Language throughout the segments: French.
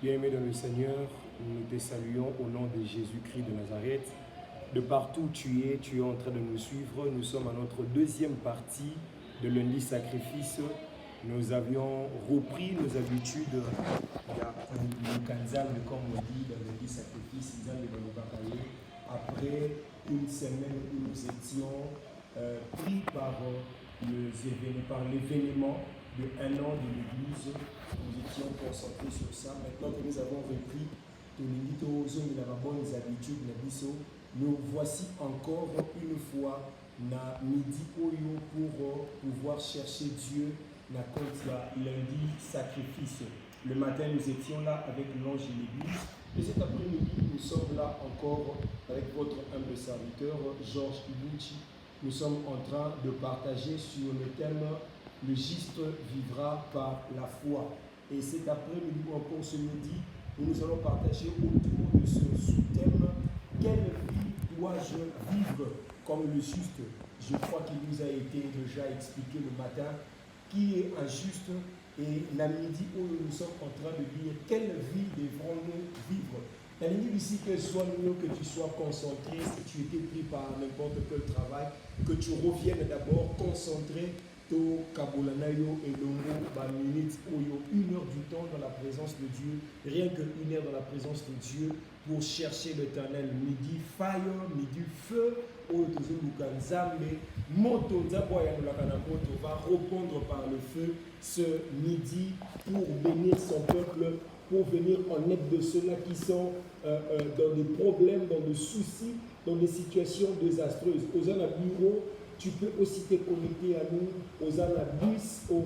Bien-aimés dans le Seigneur, nous te saluons au nom de Jésus-Christ de Nazareth. De partout où tu es en train de nous suivre. Nous sommes à notre deuxième partie de lundi sacrifice. Nous avions repris nos habitudes le Kanzam, comme on dit dans le lundi sacrifice, après une semaine où nous étions pris par l'événement de 1 an de l'Église. Nous étions concentrés sur ça. Maintenant que nous avons repris la bonne habitude, nous voici encore une fois na midi oyo pour pouvoir chercher Dieu na compte lundi sacrifice. Le matin nous étions là avec l'ange de l'Église et cet après-midi nous sommes là encore avec votre humble serviteur Georges Ibuchi. Nous sommes en train de partager sur le thème le juste vivra par la foi. Et cet après-midi ou encore ce midi, nous allons partager autour de ce sous-thème quelle vie dois-je vivre comme le juste. Je crois qu'il nous a été déjà expliqué le matin qui est injuste et la midi où nous sommes en train de dire quelle vie devrons-nous vivre. La ligne ici que soit nous, que tu sois concentré, si tu étais pris par n'importe quel travail, que tu reviennes d'abord concentré. Kabolanayo et Longo, minute oyo, 1 heure du temps dans la présence de Dieu, rien que 1 heure dans la présence de Dieu pour chercher l'Éternel. Midi fire, midi feu, va répondre par le feu ce midi pour bénir son peuple, pour venir en aide de ceux-là qui sont dans des problèmes, dans des soucis, dans des situations désastreuses. Aux bureau, tu peux aussi te connecter à nous, aux bus, aux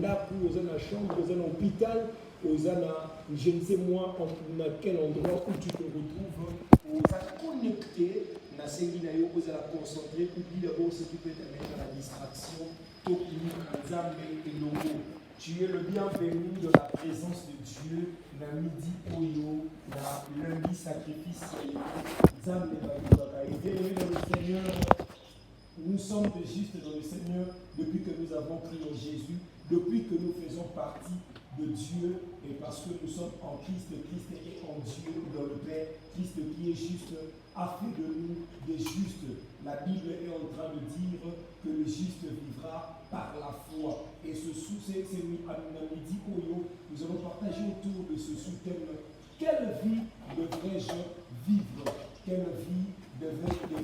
napu, aux chambre, aux hôpital, aux je ne sais moi dans quel endroit où tu te retrouves, aux connectés, aux concentrés, oublie d'abord ce qui peut t'amener à la distraction, tu es le bienvenu de la présence de Dieu, la midi oyo, la lundi sacrifice, bien-aimé dans le Seigneur. Nous sommes des justes dans le Seigneur depuis que nous avons cru en Jésus, depuis que nous faisons partie de Dieu et parce que nous sommes en Christ, Christ est en Dieu, dans le Père, Christ qui est juste, a fait de nous des justes. La Bible est en train de dire que le juste vivra par la foi. Et ce midi oyo, nous allons partager autour de ce sous-thème. Quelle vie devrais-je vivre? Quelle vie devrais-je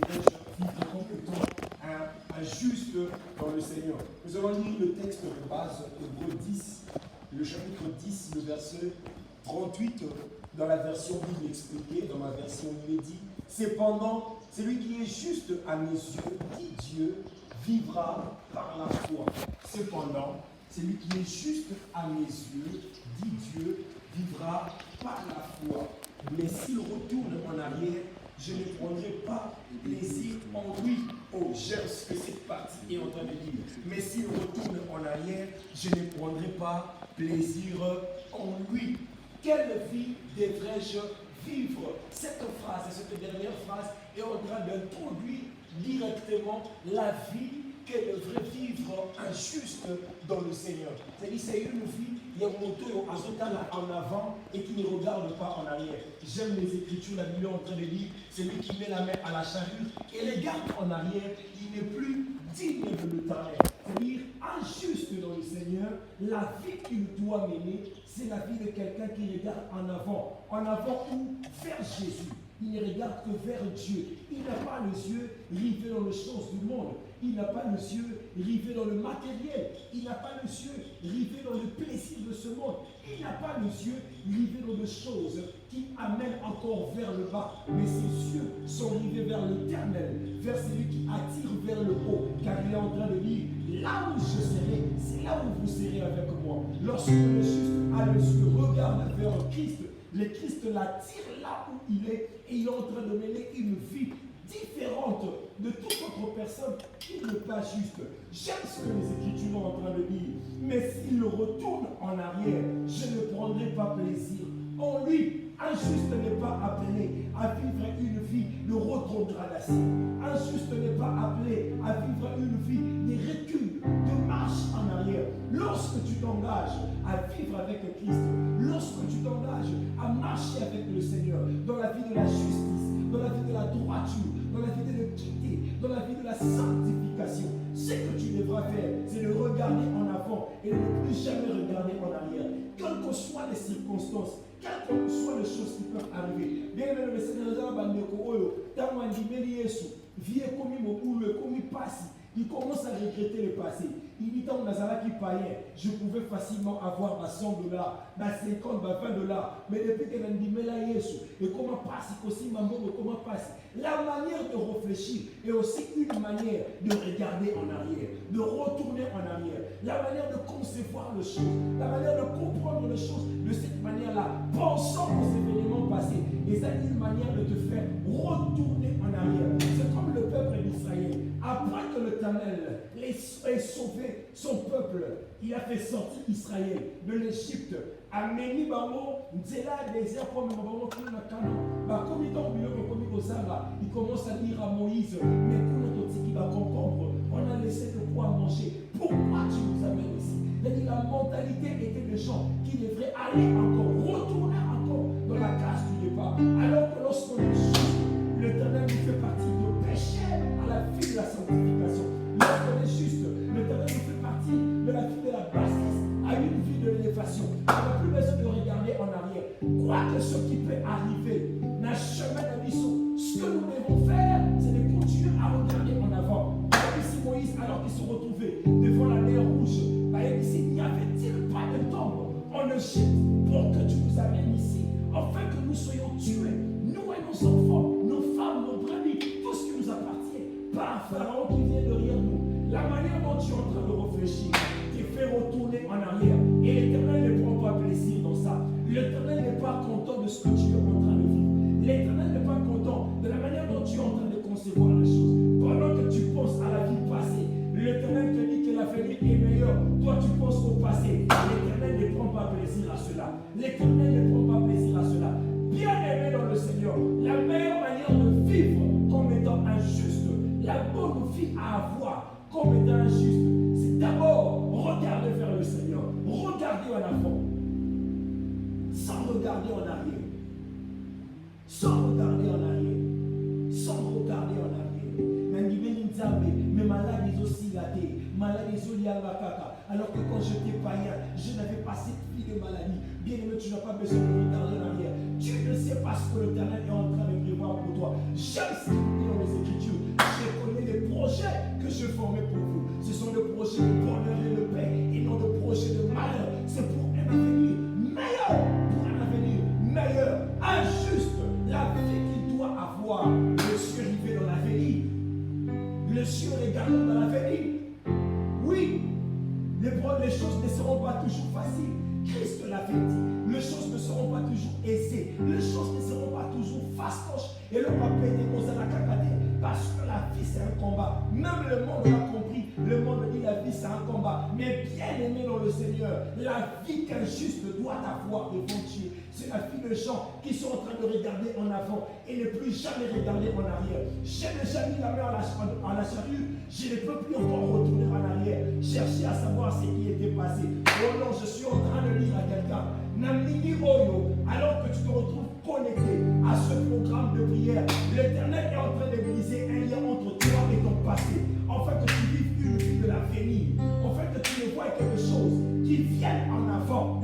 vivre comme étant un juste dans le Seigneur? Nous allons lire le texte de base, Hébreux 10, le chapitre 10, le verset 38, dans la version Bible expliquée, dans ma version inédite. Cependant, celui qui est juste à mes yeux, dit Dieu, vivra par la foi. Cependant, celui qui est juste à mes yeux, dit Dieu, vivra par la foi. Mais s'il retourne en arrière, je ne prendrai pas plaisir en lui. Oh, j'aime ce que cette partie est en train de dire. Mais s'il retourne en arrière, je ne prendrai pas plaisir en lui. Quelle vie devrais-je vivre? Cette phrase, cette dernière phrase est en train d'introduire directement la vie qu'elle devrait vivre un juste dans le Seigneur. C'est-à-dire c'est une vie, il y a un moto en avant et qui ne regarde pas en arrière. J'aime les Écritures, la Bible est en train de dire, celui qui met la main à la charrue et les garde en arrière, il n'est plus digne de l'Éternel. C'est-à-dire, injuste dans le Seigneur, la vie qu'il doit mener, c'est la vie de quelqu'un qui regarde en avant ou vers Jésus. Il ne regarde que vers Dieu. Il n'a pas les yeux rivés dans les choses du monde. Il n'a pas les yeux rivés dans le matériel. Il n'a pas les yeux rivés dans le plaisir de ce monde. Il n'a pas les yeux rivés dans des choses qui amènent encore vers le bas. Mais ses yeux sont rivés vers l'éternel, vers celui qui attire vers le haut. Car il est en train de dire, là où je serai, c'est là où vous serez avec moi. Lorsque le juste a les yeux, regarde vers Christ, le Christ l'attire là où il est et il est en train de mener une vie différente de toute autre personne qui n'est pas juste. J'aime ce que les Écritures sont en train de dire. Mais s'il retourne en arrière, je ne prendrai pas plaisir en lui. Un juste n'est pas appelé à vivre une vie de rétrogradation. Un juste n'est pas appelé à vivre une vie de recul, de marche en arrière. lorsque tu t'engages à vivre avec Christ, lorsque tu t'engages à marcher avec le Seigneur dans la vie de la justice, dans la vie de la droiture, dans la vie de l'équité, dans la vie de la sanctification, ce que tu devras faire, c'est de regarder en avant et de ne plus jamais regarder en arrière. Quelles que soient les circonstances, quelles que soient les choses qui peuvent arriver. Bien aimé, le Seigneur, il commence à regretter le passé. Il dit, tant que qui païen, je pouvais facilement avoir ma $100, ma 50, ma $20. Mais depuis que je dis, là, et comment passe, comment passe. La manière de réfléchir est aussi une manière de regarder en arrière, de retourner en arrière. La manière de concevoir les choses, la manière de comprendre les choses de cette manière-là, pensant aux événements passés. Et c'est une manière de te faire retourner en arrière. C'est comme le peuple d'Israël. Après que l'Éternel ait sauvé son peuple, il a fait sortir Israël de l'Égypte. Ameni bango, nzela désert comme bango tout na kano. Ba comme il commence à dire à Moïse, mais pour notre qui va comprendre, on a laissé de quoi manger. Pourquoi tu nous amènes ici? C'est-à-dire la mentalité était des gens qui devraient aller encore, retourner encore dans la case du départ. Alors que lorsqu'on est juste, l'Éternel nous fait partie de péché à la vie de la sanctification. Lorsqu'on est juste, l'Éternel nous fait partie de la vie de la bassesse à une vie de l'élévation. On n'a plus besoin de regarder en arrière. Quoi que ce qui peut arriver, n'a chemin d'ambition. Ce que nous devons faire, c'est de continuer à regarder en avant. Ici Moïse, alors qu'il se retrouvait devant la mer Rouge, ici, n'y avait-il pas de tombe en Égypte pour que tu nous amènes ici, afin que nous soyons tués, nous et nos enfants, nos femmes, nos brebis, tout ce qui nous appartient, par Pharaon qui vient derrière nous. La manière dont tu es en train de réfléchir te fait retourner en arrière. Et l'Éternel ne prend pas plaisir dans ça. L'Éternel n'est pas content de ce que tu es en train de vivre. L'Éternel n'est pas content de la manière dont tu es en train de concevoir les choses. Pendant que tu penses à la vie passée, l'Éternel te dit que l'avenir est meilleur. Toi, tu penses au passé. L'Éternel ne prend pas plaisir à cela. L'Éternel ne prend pas plaisir à cela. Bien aimé dans le Seigneur, la meilleure manière de vivre comme étant injuste, la bonne vie à avoir comme étant injuste, c'est d'abord regarder vers le Seigneur, regarder en avant, sans regarder en arrière, sans regarder en arrière, sans regarder en arrière. Mais malade ils aussi gâtés, malade ils ont lié à la caca. Alors que quand j'étais païen, je n'avais pas cette vie de maladie. Bien aimé, tu n'as pas besoin de regarder en arrière. Tu ne sais pas ce que l'Éternel est en train de prévoir pour toi. J'aime ce qu'il dit dans les Écritures. Je connais les projets que je formais pour vous. Ce sont des projets de bonheur et de paix, et non des projets de malheur. C'est pour un avenir meilleur, pour un avenir meilleur, injuste. La vie qu'il doit avoir, le ciel arrivé dans l'avenir. Le ciel regarde dans l'avenir. Oui, les choses ne seront pas toujours faciles. Christ l'avait dit. Les choses ne seront pas toujours aisées. Les choses ne seront pas toujours fastoches. Et le pape était comme ça la cacadée. Parce que la vie c'est un combat. Même le monde l'a compris. Le monde dit la vie c'est un combat. Mais bien aimé dans le Seigneur, la vie qu'un juste doit avoir devant Dieu, c'est la vie de gens qui sont en train de regarder en avant et ne plus jamais regarder en arrière. J'ai déjà mis la main à la charrue, je ne peux plus encore retourner en arrière, chercher à savoir ce qui était passé. Oh non, je suis en train de dire à quelqu'un, Namini Oyo, alors que tu te retrouves connecté à ce programme de prière, l'Éternel est en train de briser un lien entre toi et ton passé, afin que tu vives une vie de l'avenir, afin que tu ne vois quelque chose qui vienne en avant.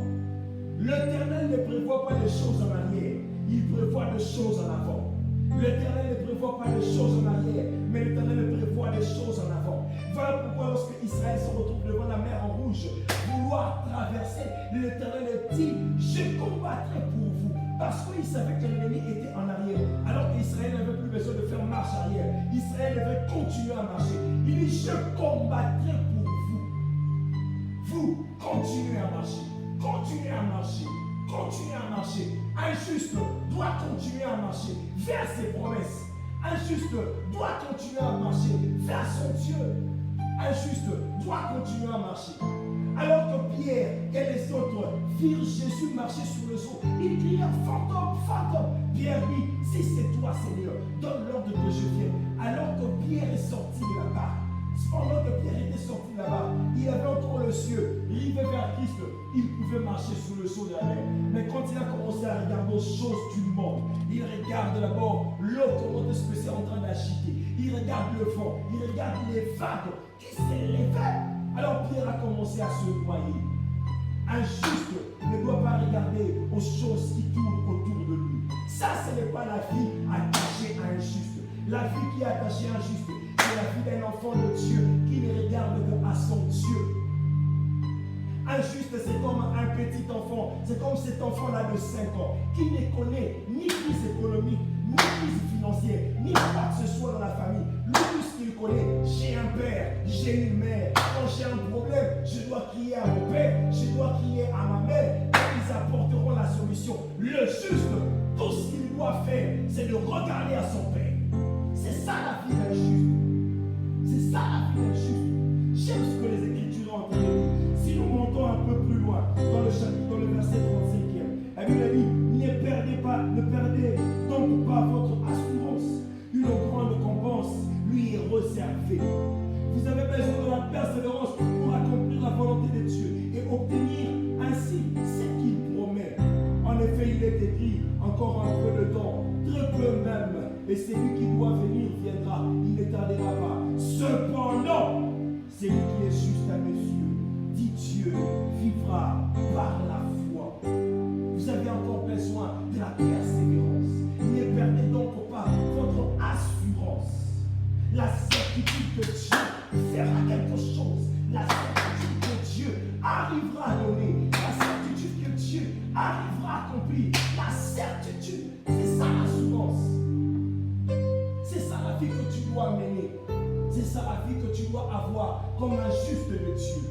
L'Éternel ne prévoit pas des choses en arrière, il prévoit des choses en avant. L'Éternel ne prévoit pas des choses en arrière, mais l'Éternel prévoit des choses en avant. Voilà pourquoi lorsque Israël se retrouve devant la mer en rouge, vouloir traverser, l'Éternel dit, je combattrai pour vous. Parce qu'il savait que l'ennemi était en arrière. Alors qu'Israël n'avait plus besoin de faire marche arrière. Israël devait continuer à marcher. Il dit, je combattrai pour vous. Vous, continuez à marcher. Continuez à marcher. Continuez à marcher. Injuste doit continuer à marcher vers ses promesses. Injuste doit continuer à marcher vers son Dieu. Injuste doit continuer à marcher. Alors que Pierre et les autres virent Jésus marcher sur les eaux, ils crièrent fantôme, fantôme. Pierre dit, si c'est toi Seigneur, donne l'ordre que je vienne. Alors que Pierre est sorti de la barque, Pendant que Pierre était sorti là-bas, il avait encore le cieux, rivé vers Christ, il pouvait marcher sous le sceau de la mer. Mais quand il a commencé à regarder aux choses du monde, il regarde d'abord l'eau comment est-ce que c'est en train d'agiter. Il regarde le vent, il regarde les vagues qui s'élevaient. Alors Pierre a commencé à se noyer. Un juste ne doit pas regarder aux choses qui tournent autour de lui. Ça, ce n'est pas la vie attachée à un juste. La vie qui est attachée à un juste, c'est la vie d'un enfant de Dieu qui ne regarde qu'à son Dieu. Un juste, c'est comme un petit enfant. C'est comme cet enfant-là de 5 ans qui ne connaît ni crise économique, ni crise financière, ni quoi que ce soit dans la famille. Lui, tout ce qu'il connaît, j'ai un père, j'ai une mère. Quand j'ai un problème, je dois crier à mon père, je dois crier à ma mère. Et ils apporteront la solution. Le juste, tout ce qu'il doit faire, c'est de regarder à son père. C'est ça la vie d'un juste. C'est ça la vie d'un juste. J'aime ce que les Écritures ont entendu. Si nous montons un peu plus loin, dans le chapitre, dans le verset 35e, la Bible dit, ne perdez donc pas votre assurance. Une grande récompense lui est réservée. Vous avez besoin de la persévérance pour accomplir la volonté de Dieu et obtenir ainsi ce qu'il promet. En effet, il est écrit, encore un peu de temps, très peu même, et celui qui doit venir viendra, il ne tardera pas. Cependant, celui qui est juste à mes yeux, dit Dieu, vivra par la foi. Vous avez encore besoin de la persévérance. Ne perdez donc pas votre assurance. La certitude que Dieu fera quelque chose. La certitude que Dieu arrivera à donner. La certitude que Dieu arrivera à accomplir. La certitude, c'est ça l'assurance. C'est ça la vie que tu dois mener. C'est ça la vie que tu dois avoir comme un juste de Dieu.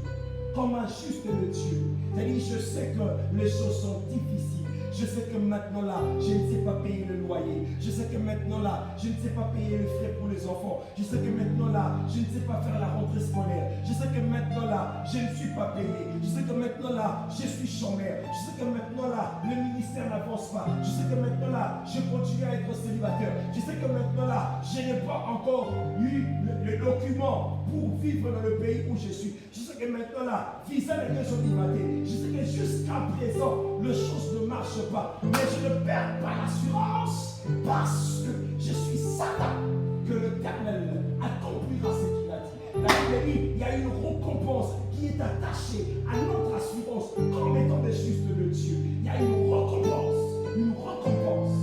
Comme un juste de Dieu. C'est-à-dire, je sais que les choses sont difficiles. Je sais que maintenant là, je ne sais pas payer le loyer. Je sais que maintenant là, je ne sais pas payer les frais pour les enfants. Je sais que maintenant là, je ne sais pas faire la rentrée scolaire. Je sais que maintenant là, je ne suis pas payé. Je sais que maintenant là, je suis chômeur. Je sais que maintenant là, le ministère n'avance pas. Je sais que maintenant là, je continue à être célibataire. Je sais que maintenant là, je n'ai pas encore eu le document pour vivre dans le pays où je suis. Je sais que maintenant là, visa n'est que sur l'humanité. Je sais que jusqu'à présent, les choses ne marchent pas. Mais je ne perds pas l'assurance parce que je suis certain que l'Éternel accomplira ce qu'il a dit. La Bible dit, il y a une récompense qui est attachée à notre assurance comme étant des justes de Dieu. Il y a une récompense. Une récompense.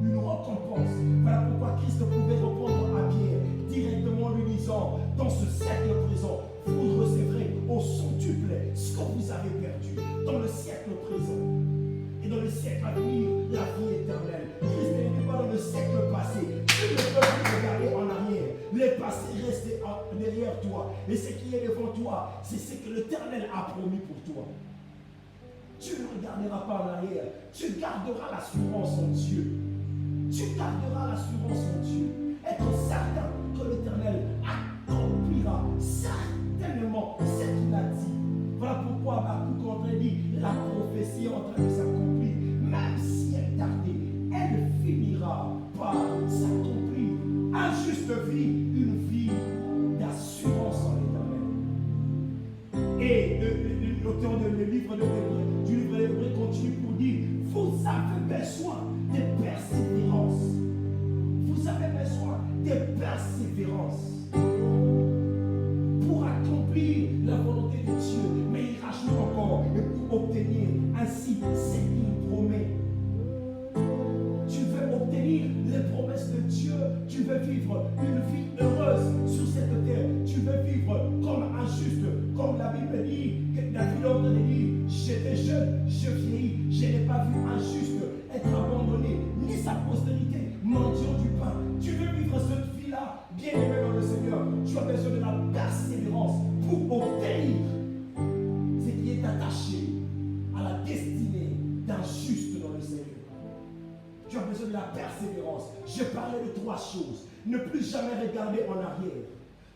Une récompense. Voilà pourquoi Christ pouvait répondre à Pierre directement lui disant, dans ce siècle présent, vous recevrez au centuple ce que vous avez perdu dans le siècle présent. Et dans le siècle à venir, la vie éternelle. Christ n'était pas dans le siècle passé. Tu ne peux plus regarder en arrière. Le passé reste derrière toi. Et ce qui est devant toi, c'est ce que l'Éternel a promis pour toi. Tu ne regarderas pas en arrière. Tu garderas l'assurance en Dieu. Tu garderas l'assurance en Dieu. Être certain que l'Éternel accomplira certainement ce qu'il a dit. Voilà pourquoi Habakkuk quand elle dit la prophétie est en train de s'accomplir, même si elle tardait, elle finira par s'accomplir. Un juste vie, une vie d'assurance en l'Éternel. Et l'auteur du livre de l'Hébreu continue pour dire, vous avez besoin de persévérance. Vous avez besoin de persévérance pour accomplir la volonté de Dieu. Mais il rajoute encore, et pour obtenir ainsi ce qu'il promet. Tu veux obtenir les promesses de Dieu. Tu veux vivre une vie heureuse sur cette terre. Tu veux vivre comme un juste, comme la Bible dit, la Bible dit, j'étais jeune, je vieillis, je n'ai pas vu un juste être abandonné, ni sa postérité mendiant du pain. Tu veux vivre cette vie-là, bien aimé dans le Seigneur. Tu as besoin de la persévérance pour obtenir ce qui est attaché à la destinée d'un juste dans le Seigneur. Tu as besoin de la persévérance. Je parlais de 3 choses. Ne plus jamais regarder en arrière.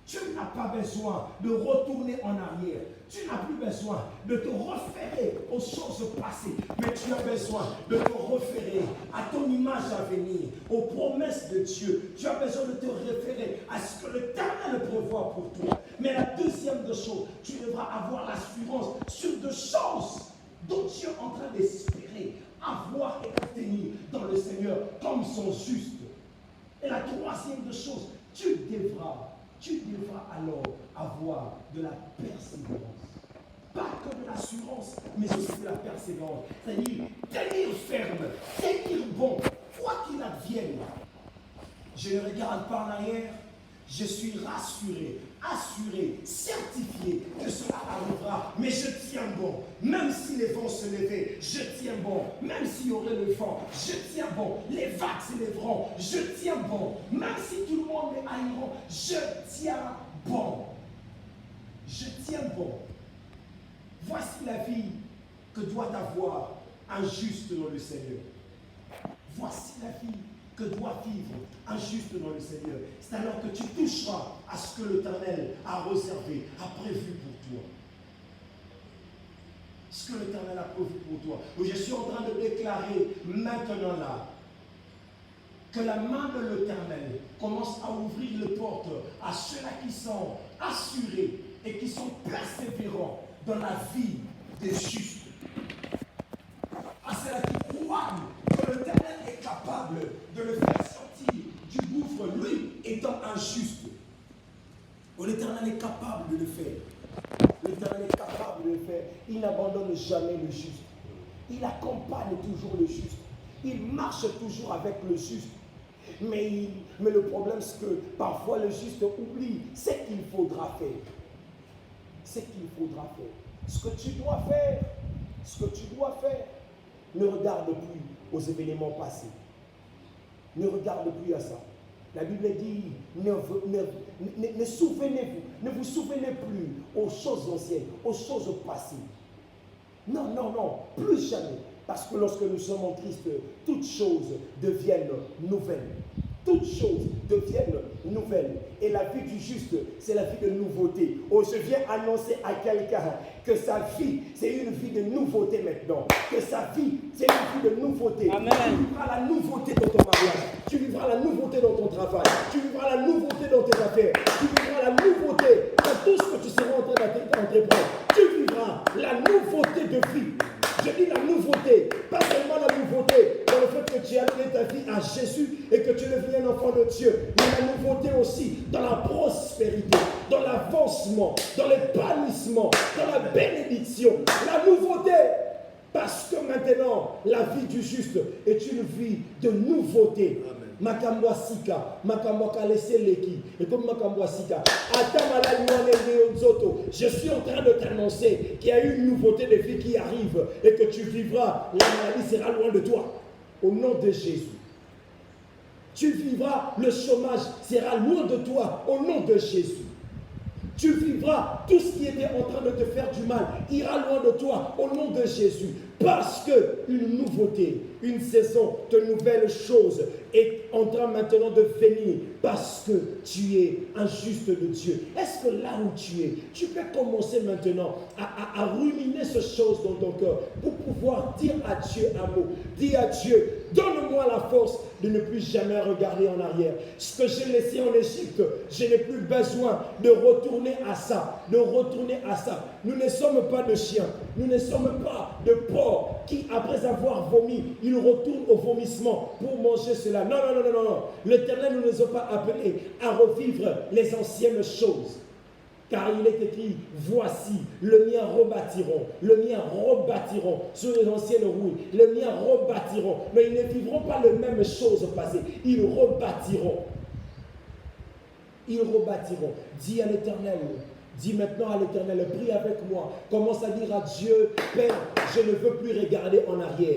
Tu n'as pas besoin de retourner en arrière. Tu n'as plus besoin de te référer aux choses passées, mais tu as besoin de te référer à ton image à venir, aux promesses de Dieu. Tu as besoin de te référer à ce que l'Éternel prévoit pour toi. Mais la deuxième des choses, tu devras avoir l'assurance sur deux choses dont tu es en train d'espérer avoir et obtenir dans le Seigneur comme ils sont justes. Et la troisième des choses, tu devras alors avoir de la persévérance. Pas que de l'assurance, mais aussi de la persévérance. C'est-à-dire tenir ferme, tenir bon, quoi qu'il advienne. Je ne regarde pas en arrière, je suis rassuré, assuré, certifié que cela arrivera, mais je tiens bon. Même si les vents se levaient, je tiens bon. Même s'il y aurait le vent, je tiens bon. Les vagues s'élèveront, je tiens bon. Même si tout le monde est haïront, je tiens bon. Je tiens bon. Voici la vie que doit avoir un juste dans le Seigneur. Voici la vie que doit vivre un juste dans le Seigneur. C'est alors que tu toucheras à ce que l'Éternel a réservé, a prévu pour toi. Ce que l'Éternel a prévu pour toi. Je suis en train de déclarer maintenant là que la main de l'Éternel commence à ouvrir les portes à ceux-là qui sont assurés et qui sont persévérants dans la vie des justes. À ceux-là qui croient que l'Éternel est capable de le faire sortir du gouffre, lui étant injuste. L'Éternel est capable de le faire. L'Éternel est capable de le faire. Il n'abandonne jamais le juste. Il accompagne toujours le juste. Il marche toujours avec le juste. Mais le problème, c'est que parfois le juste oublie ce qu'il faudra faire. Ce qu'il faudra faire. Ce que tu dois faire. Ne regarde plus aux événements passés. Ne regarde plus à ça. La Bible dit, ne vous souvenez plus aux choses anciennes, aux choses passées. Non, plus jamais. Parce que lorsque nous sommes en Christ, toutes choses deviennent nouvelles. Toutes choses deviennent nouvelles. Et la vie du juste, c'est la vie de nouveauté. Je viens annoncer à quelqu'un que sa vie, c'est une vie de nouveauté maintenant. Que sa vie, c'est une vie de nouveauté. Amen. Tu vivras la nouveauté dans ton mariage. Tu vivras la nouveauté dans ton travail. Tu vivras la nouveauté dans tes affaires. Tu vivras la nouveauté dans tout ce que tu seras en train d'entreprendre. Tu vivras la nouveauté de vie. Je dis la nouveauté, pas seulement la nouveauté dans le fait que tu as donné ta vie à Jésus et que tu deviens un enfant de Dieu, mais la nouveauté aussi dans la prospérité, dans l'avancement, dans l'épanouissement, dans la bénédiction. La nouveauté, parce que maintenant, la vie du juste est une vie de nouveauté. Amen. Makambwasika, Makamwakaleseleki, et comme Makambwasika, je suis en train de t'annoncer qu'il y a une nouveauté de vie qui arrive et que tu vivras, la maladie sera loin de toi. Au nom de Jésus. Tu vivras, le chômage sera loin de toi. Au nom de Jésus. Tu vivras, tout ce qui était en train de te faire du mal ira loin de toi. Au nom de Jésus. Parce que une nouveauté, une saison de nouvelles choses est en train maintenant de venir parce que tu es un juste de Dieu. Est-ce que là où tu es, tu peux commencer maintenant à ruminer ces choses dans ton cœur pour pouvoir dire à Dieu un mot. Dis à Dieu, donne-moi la force de ne plus jamais regarder en arrière. Ce que j'ai laissé en Égypte, je n'ai plus besoin de retourner à ça, Nous ne sommes pas de chiens, nous ne sommes pas de porcs qui, après avoir vomi, ils retournent au vomissement pour manger cela. Non. L'Éternel ne nous a pas appelés à revivre les anciennes choses. Car il est écrit, voici, le mien rebâtiront sur les anciennes ruines, le mien rebâtiront. Mais ils ne vivront pas les mêmes choses passées, ils rebâtiront. Dis à l'Éternel, dis maintenant à l'Éternel, prie avec moi. Commence à dire à Dieu, Père, je ne veux plus regarder en arrière.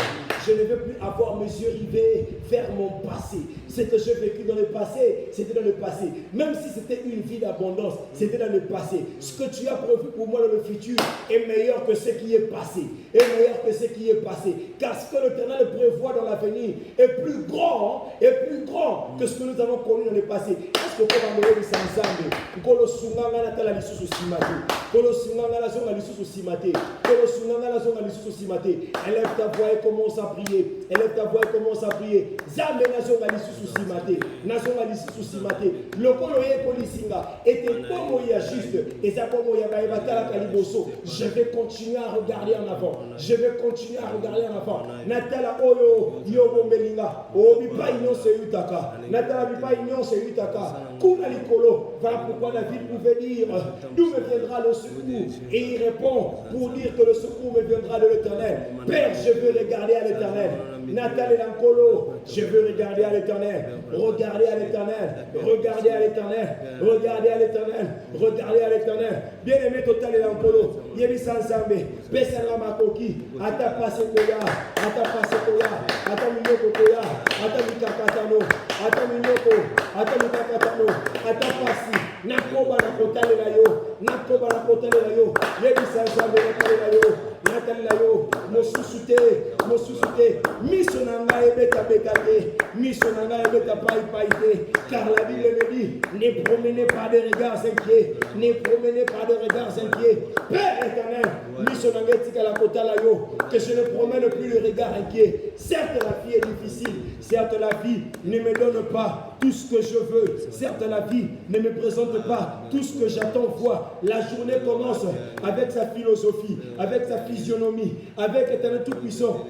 Je ne veux plus avoir mes yeux rivés vers mon passé. Ce que j'ai vécu dans le passé, c'était dans le passé. Même si c'était une vie d'abondance, c'était dans le passé. Ce que tu as prévu pour moi dans le futur est meilleur que ce qui est passé. Car ce que l'Éternel prévoit dans l'avenir est plus grand que ce que nous avons connu dans le passé. Est-ce que vous pouvez me dire ça? lisusu simate. Kolo sunganga la zonga lisusu simate. Kolo sunganga la zonga lisusu simate. Élève ta voix et commence à prier. Élève ta voix et commence à prier. Zambe na zonga lisusu simate. Na zonga lisusu simate. Lokolo ye polisinga. Et comme il y a juste. Et ça comme il y a baïbatala kaliboso. Je vais continuer à regarder en avant. Je vais continuer à regarder en avant. Natala oyo yobo melinga. Obi pa inyonse yutaka. Natala bi pa inyonse yutaka. Kuna likolo. Voilà pourquoi David pouvait dire d'où me viendra le secours. Et il répond pour dire que le secours me viendra de l'Éternel. Père, je veux regarder à l'Éternel. Nathalie Lancolo, je veux regarder à l'Éternel. Regardez à l'Éternel. Regardez à l'Éternel. Regardez à l'Éternel. Regardez à l'Éternel. Bien-aimé Total Lancolo, Yebi Sansambe, Pesala Makoki, Ata Pasekoya, Ata Pasekoya, Ata Minyoko Koya, Ata Mikakatano, Ata Minyoko, Ata Mikakatano, Ata Pasi, Nakoba Nakotale Layo, Nakoba Nakotale Layo, Yebi Sansambe Nakotale Layo, Nathalie Layo, Mosusute, Misonanga Ebeta Bekate, Misonanga Ebeta Païpaïté, car la Bible me dit, ne promenez pas de regards inquiets, ne promenez pas de regards inquiets. Père éternel, Misonanga Tika la Kota Layo, que je ne promène plus de regards inquiets. Certes, la vie est difficile, certes, la vie ne me donne pas tout ce que je veux, certes, la vie ne me présente pas tout ce que j'attends voir. La journée commence avec sa philosophie, avec sa physionomie, avec l'éternel tout-puissant,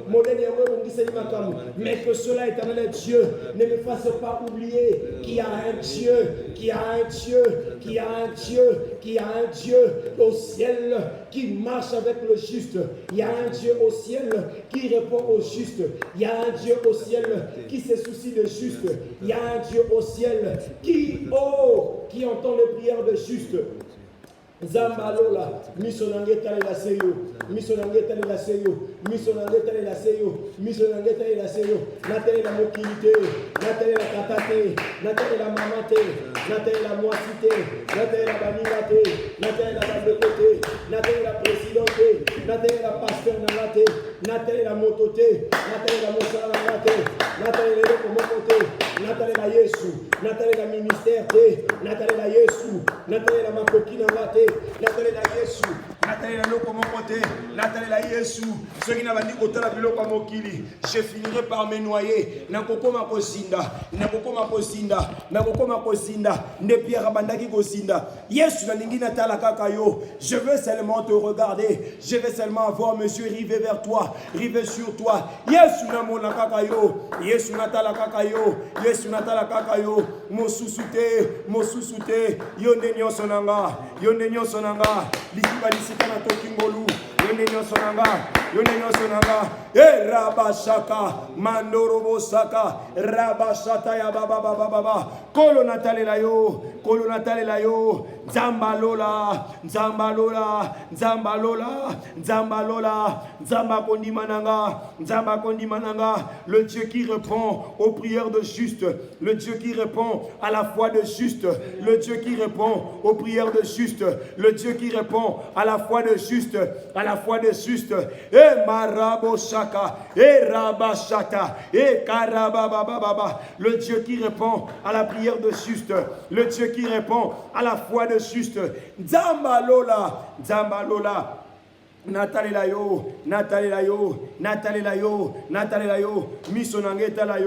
mais que cela, éternel Dieu, ne me fasse pas oublier qu'il y a un Dieu, qu'il y a un Dieu, qu'il y a un Dieu, qu'il y a un Dieu au ciel qui marche avec le juste. Il y a un Dieu au ciel qui répond au juste. Il y a un Dieu au ciel qui se soucie de juste. Il y a un Dieu au ciel qui entend les prières de juste. Zambalola, misonangeta la seyo, misonangeta la seyo, misonangeta la seyo, misonangeta la seyo, natale la mokilité, natale la katate, natale la mamate, natale la moissité, natale la banilate, natale la bandekote, natale la présidente, natale la pasteur nangate, natale la motote, natale la mosala nangate, natale la komokote, natale la Yesu, natale la ministère te, natale la Yesu, natale la makoki nangate. Nathalie la Yesu, Nathalie la loko mokote, Nathalie la Yesu, ceux qui n'avaient pas kotala biloko mokili, je finirai par me noyer. Nakokoma kosinda, nakokoma kosinda, nakokoma kosinda, ne pierre bandaki kosinda. Yesu na lingi natala kaka yo. Je veux seulement te regarder, je veux seulement voir monsieur river vers toi, river sur toi. Yesu na mona kaka yo, Yesu natala kaka yo, Yesu natala kaka yo. Mosusute, yonde nyonso nanga, yonde nyonso nanga, likiba lisika na tokingolu, yonde nyonso nanga, rabashaka, mandorobo saka, rabashata ya baba, kolo natale la yo, Zambalola, Zamba kondimananga, le Dieu qui répond aux prières de juste, le Dieu qui répond à la foi de juste, le Dieu qui répond aux prières de juste, le Dieu qui répond à la foi de juste, et marabo shaka, et rabashata, et karabababa, le Dieu qui répond à la prière de juste, le Dieu qui répond à la foi de juste. Zambalola, Nathalie la yo, misonangeta la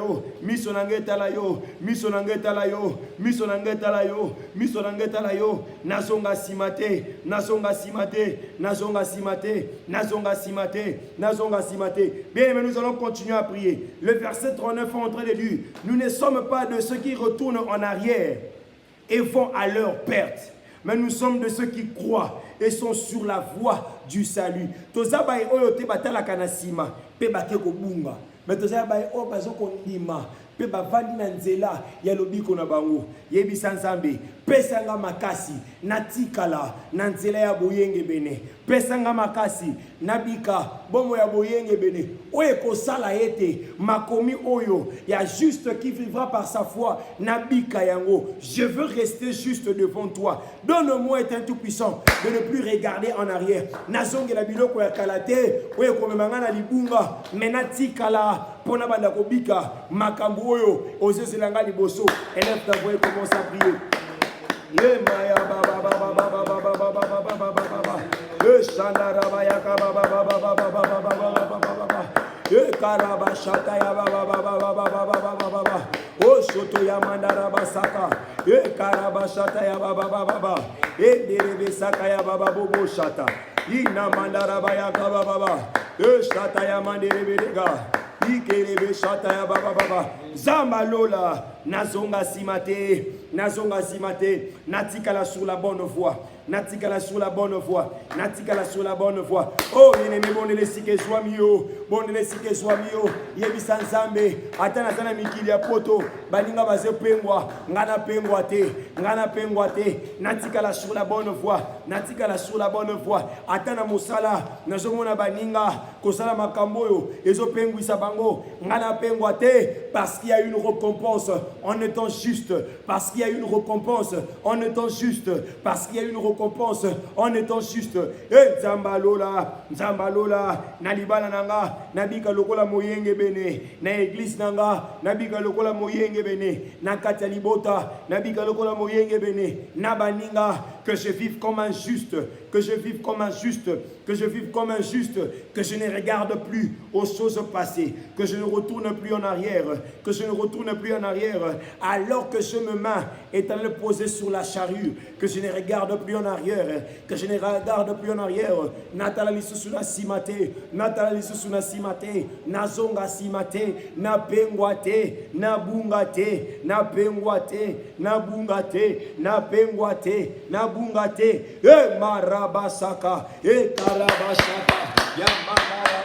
yo, nazonga simate. Bien, mais nous allons continuer à prier. Le verset 39 est en train de dire, nous ne sommes pas de ceux qui retournent en arrière et vont à leur perte, mais nous sommes de ceux qui croient et sont sur la voie du salut. Tozabaye oyote batala kanasima pe bakeko bunga, mais tozabaye o bazoko ndima pe bavandi na nzela ya lobiko na bango. Yebisa Nzambe, pesanga makasi natikala na nzela ya boyenge bene, pesanga makasi nabika bomo ya boyenge bene, oye kosala ete makomi oyo ya juste qui vivra par sa foi nabika yango. Je veux rester juste devant toi. Donne-moi être tout puissant de ne plus regarder en arrière. Nazonge la biloko ya kalate oye komemanga na libunga menatikala pona banda kobika makambu oyo ozeselanga liboso. Élève ta voix et commence à prier. Ye maya baba Oh soto ya mandara basaka, karabashata ya baba, derebe saka ya baba bobo shata, ina mandara baya baba, shata ya manderebe dega, ikerebe shata ya baba, zamba lola, nazonga simate, natikala sur la bonne voie. Natikala sur la bonne voie. Natikala sur la bonne voie. Oh, bien-aimé, bon les sike swamio. Bon les sike swamio. Yebisa nzambe. Atana sana mikili ya poto. Balinga baze pengwa. Ngana pengwa te. Natikala sur la bonne voie. Natikala sur la bonne voie. Atana musala. Nazomona baninga. Kosala makamboyo. Ezo pengwisa bango. Ngana pengwa te. Parce qu'il y a une récompense en étant juste. Parce qu'il y a une récompense en étant juste. Parce qu'il y a une récompense en étant juste. Eh, Nzambalola, Nalibala nanga, Nabika lokola moyenge bene, na église nanga, Nabika lokola moyenge bene, na katalibota, Nabika lokola moyenge bene, na baninga, que je vive comme un juste, que je vive comme un juste, que je vive comme un juste, que je ne regarde plus aux choses passées, que je ne retourne plus en arrière, que je ne retourne plus en arrière, alors que je me mets est allé poser sur la charrue, que je ne regarde plus en arrière, que je ne regarde plus en arrière. Natala suna simate, Natala suna simate, nazonga simate, na pengwate, na bungate, na pengwate, na bungate, na pengwate, na bungate, e marabasaka, e karabasaka, ya marabasaka.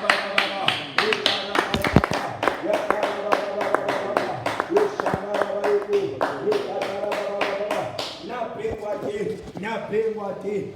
Na pengwate,